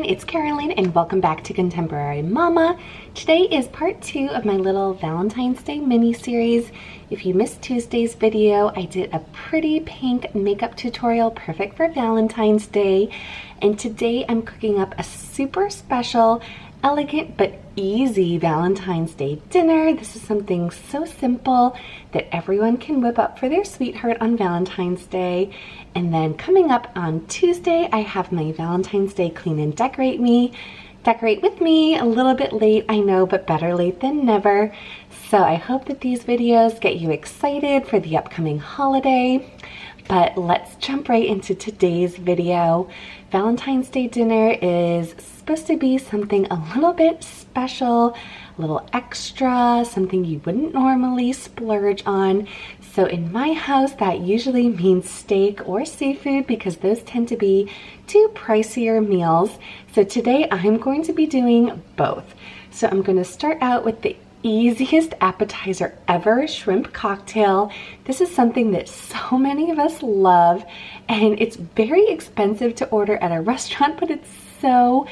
it's Caroline and welcome back to Contemporary Mama. Today is part 2 of my little Valentine's Day mini series. If you missed Tuesday's video, I did a pretty pink makeup tutorial perfect for Valentine's Day. And today I'm cooking up a super special, elegant but easy Valentine's Day dinner. This is something so simple that everyone can whip up for their sweetheart on Valentine's Day. And then coming up on Tuesday, I have my Valentine's Day Clean and Decorate with me. A little bit late, I know, but better late than never. So I hope that these videos get you excited for the upcoming holiday. But let's jump right into today's video. Valentine's Day dinner is supposed to be something a little bit special, a little extra, something you wouldn't normally splurge on. So in my house, that usually means steak or seafood because those tend to be 2 pricier meals. So today I'm going to be doing both. So I'm going to start out with the easiest appetizer ever, shrimp cocktail. This is something that so many of us love, and it's very expensive to order at a restaurant, but it's so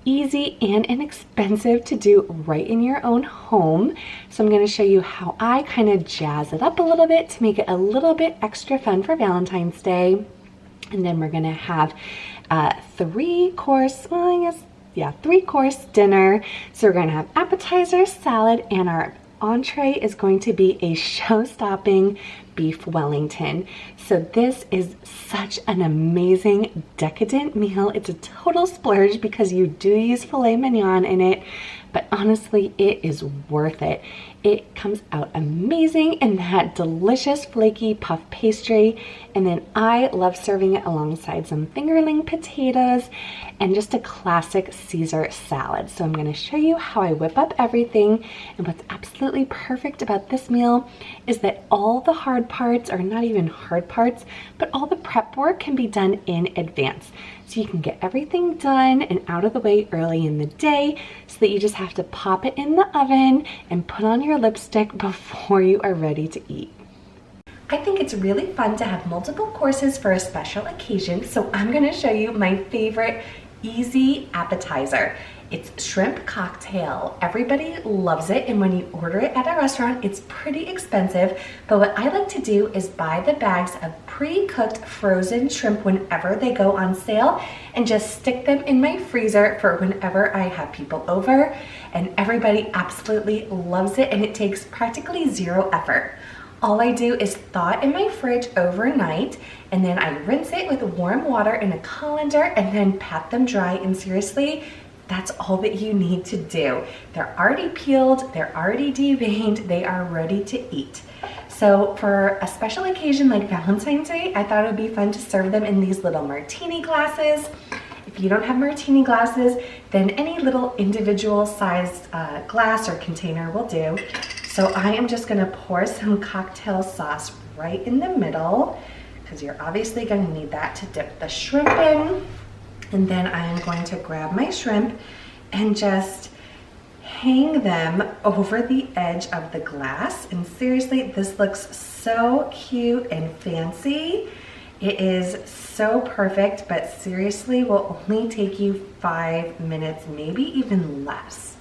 easy and inexpensive to do right in your own home. So I'm going to show you how I kind of jazz it up a little bit to make it a little bit extra fun for Valentine's Day. And then we're going to have a 3-course dinner. So we're going to have appetizer, salad, and our entree is going to be a show-stopping beef Wellington. So this is such an amazing decadent meal. It's a total splurge because you do use filet mignon in it, but honestly, it is worth it. It comes out amazing in that delicious flaky puff pastry, and then I love serving it alongside some fingerling potatoes and just a classic Caesar salad. So I'm going to show you how I whip up everything, and what's absolutely perfect about this meal is that all the hard parts, or not even hard parts, but all the prep work can be done in advance. So you can get everything done and out of the way early in the day so that you just have to pop it in the oven and put on your lipstick before you are ready to eat. I think it's really fun to have multiple courses for a special occasion, so I'm going to show you my favorite easy appetizer. It's shrimp cocktail. Everybody loves it, and when you order it at a restaurant, it's pretty expensive. But what I like to do is buy the bags of pre-cooked frozen shrimp whenever they go on sale and just stick them in my freezer for whenever I have people over. And everybody absolutely loves it, and it takes practically 0 effort. All I do is thaw it in my fridge overnight, and then I rinse it with warm water in a colander and then pat them dry. And seriously, that's all that you need to do. They're already peeled, they're already deveined, they are ready to eat. So for a special occasion like Valentine's Day, I thought it would be fun to serve them in these little martini glasses. If you don't have martini glasses, then any little individual sized glass or container will do. So I am just gonna pour some cocktail sauce right in the middle, because you're obviously gonna need that to dip the shrimp in. And then I am going to grab my shrimp and just hang them over the edge of the glass. And seriously, this looks so cute and fancy. It is so perfect, but seriously will only take you 5 minutes, maybe even less.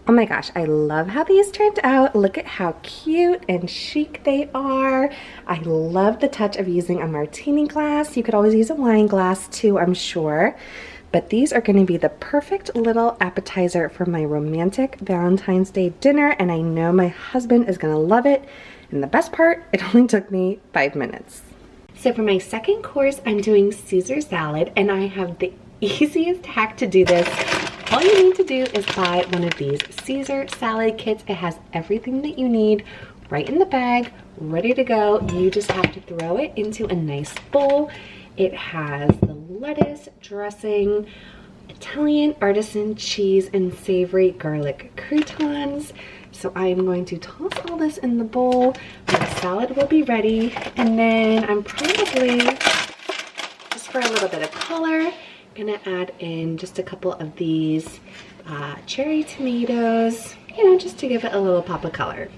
Oh my gosh, I love how these turned out. Look at how cute and chic they are. I love the touch of using a martini glass. You could always use a wine glass too, I'm sure. But these are going to be the perfect little appetizer for my romantic Valentine's Day dinner, and I know my husband is going to love it. And the best part, it only took me 5 minutes. So for my second course, I'm doing Caesar salad, and I have the easiest hack to do this. All you need to do is buy one of these Caesar salad kits. It has everything that you need right in the bag, ready to go. You just have to throw it into a nice bowl. It has the lettuce, dressing, Italian artisan cheese, and savory garlic croutons. So I am going to toss all this in the bowl. My salad will be ready, and then I'm probably, just for a little bit of color, gonna add in just a couple of these cherry tomatoes, you know, just to give it a little pop of color.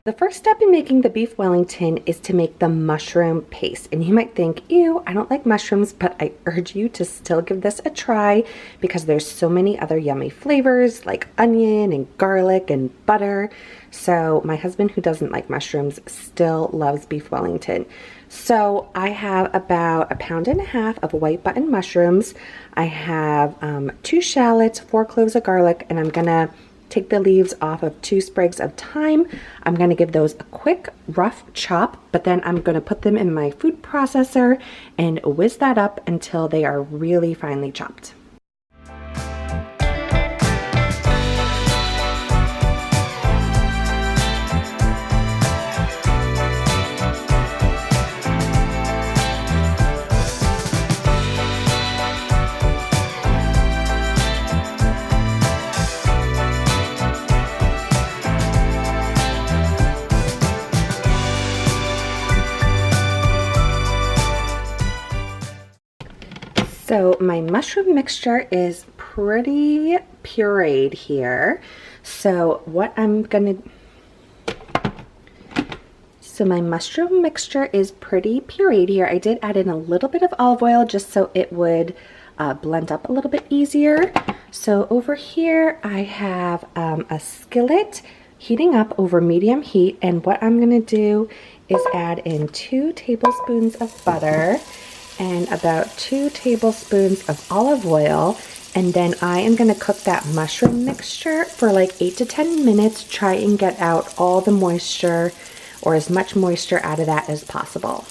The first step in making the beef Wellington is to make the mushroom paste. And you might think, ew, I don't like mushrooms, but I urge you to still give this a try because there's so many other yummy flavors like onion and garlic and butter. So my husband, who doesn't like mushrooms, still loves beef Wellington. So I have about 1.5 pounds of white button mushrooms. I have 2 shallots, 4 cloves of garlic, and I'm gonna take the leaves off of 2 sprigs of thyme. I'm gonna give those a quick rough chop, but then I'm gonna put them in my food processor and whiz that up until they are really finely chopped. So my mushroom mixture is pretty pureed here. So my mushroom mixture is pretty pureed here. I did add in a little bit of olive oil just so it would blend up a little bit easier. So over here I have a skillet heating up over medium heat, and what I'm gonna do is add in 2 tablespoons of butter and about 2 tablespoons of olive oil, and then I am gonna cook that mushroom mixture for like 8 to 10 minutes, try and get out all the moisture or as much moisture out of that as possible.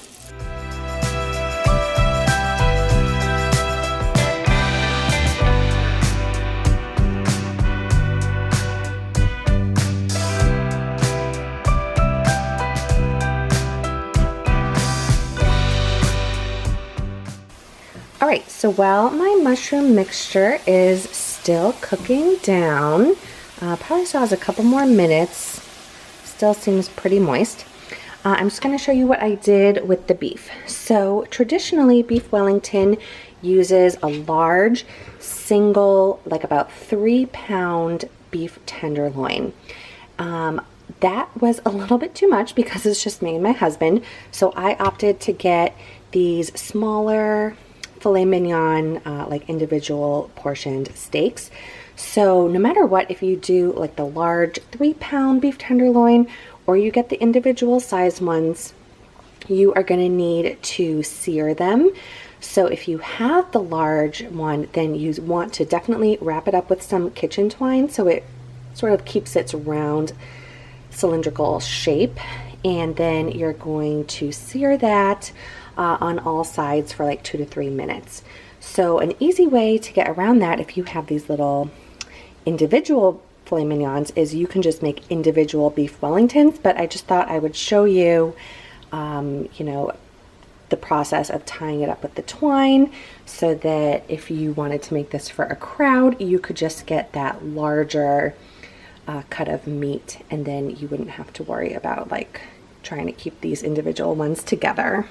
All right, so while my mushroom mixture is still cooking down, probably still has a couple more minutes, still seems pretty moist. I'm just gonna show you what I did with the beef. So traditionally, beef Wellington uses a large, single, like about 3-pound beef tenderloin. That was a little bit too much because it's just me and my husband, so I opted to get these smaller filet mignon, like individual portioned steaks. So no matter what, if you do like the large 3-pound beef tenderloin or you get the individual size ones, you are going to need to sear them. So if you have the large one, then you want to definitely wrap it up with some kitchen twine so it sort of keeps its round cylindrical shape, and then you're going to sear that on all sides for like 2 to 3 minutes. So an easy way to get around that, if you have these little individual filet mignons, is you can just make individual beef Wellingtons, but I just thought I would show you, you know, the process of tying it up with the twine so that if you wanted to make this for a crowd, you could just get that larger cut of meat, and then you wouldn't have to worry about like trying to keep these individual ones together.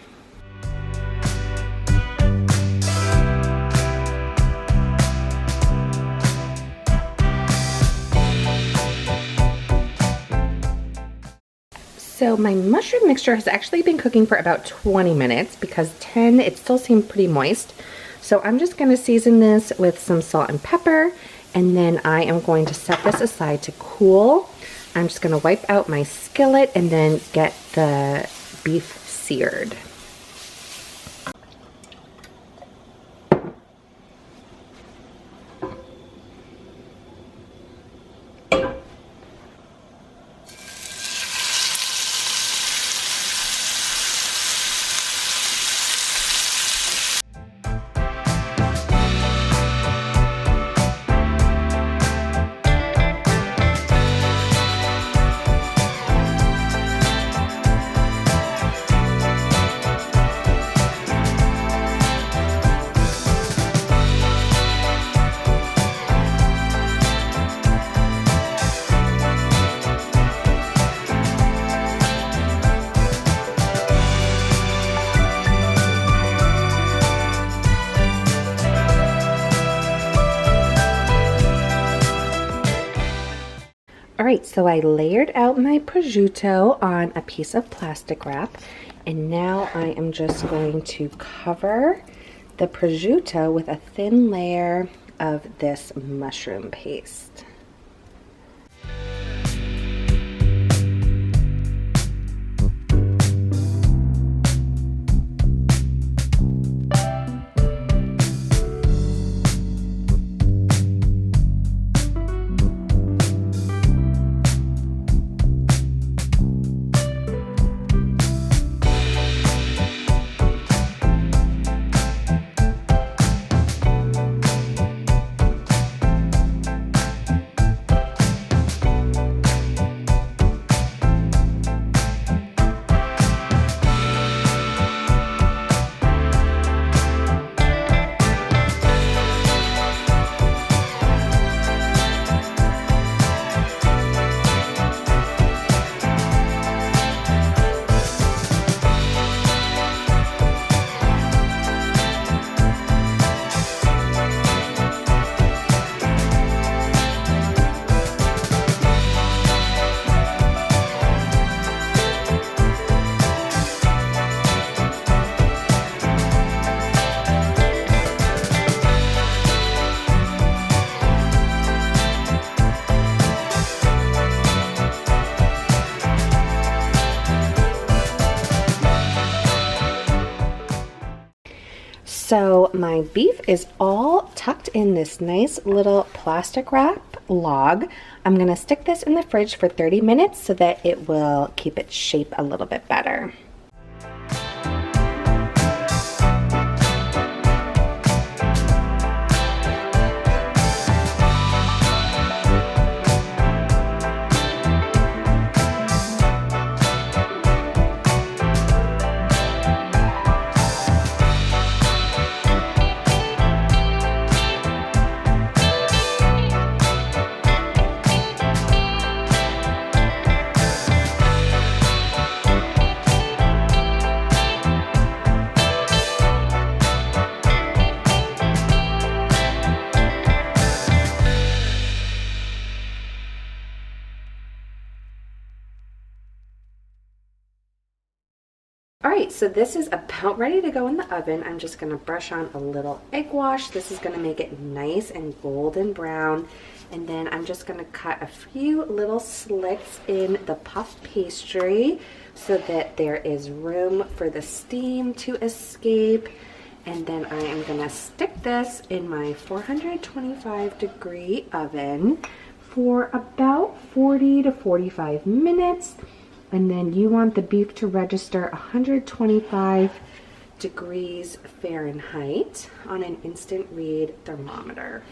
So my mushroom mixture has actually been cooking for about 20 minutes because 10, it still seemed pretty moist. So I'm just going to season this with some salt and pepper, and then I am going to set this aside to cool. I'm just going to wipe out my skillet and then get the beef seared. right, so I layered out my prosciutto on a piece of plastic wrap, and now I am just going to cover the prosciutto with a thin layer of this mushroom paste. So my beef is all tucked in this nice little plastic wrap log. I'm gonna stick this in the fridge for 30 minutes so that it will keep its shape a little bit better. Alright, so this is about ready to go in the oven. I'm just going to brush on a little egg wash. This is going to make it nice and golden brown. And then I'm just going to cut a few little slits in the puff pastry so that there is room for the steam to escape. And then I am going to stick this in my 425-degree oven for about 40 to 45 minutes. And then you want the beef to register 125 degrees Fahrenheit on an instant read thermometer.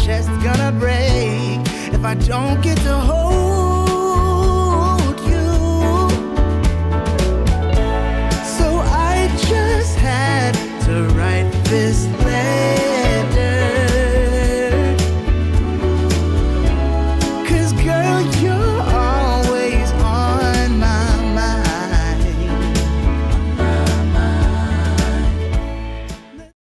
Chest gonna break if I don't get to hold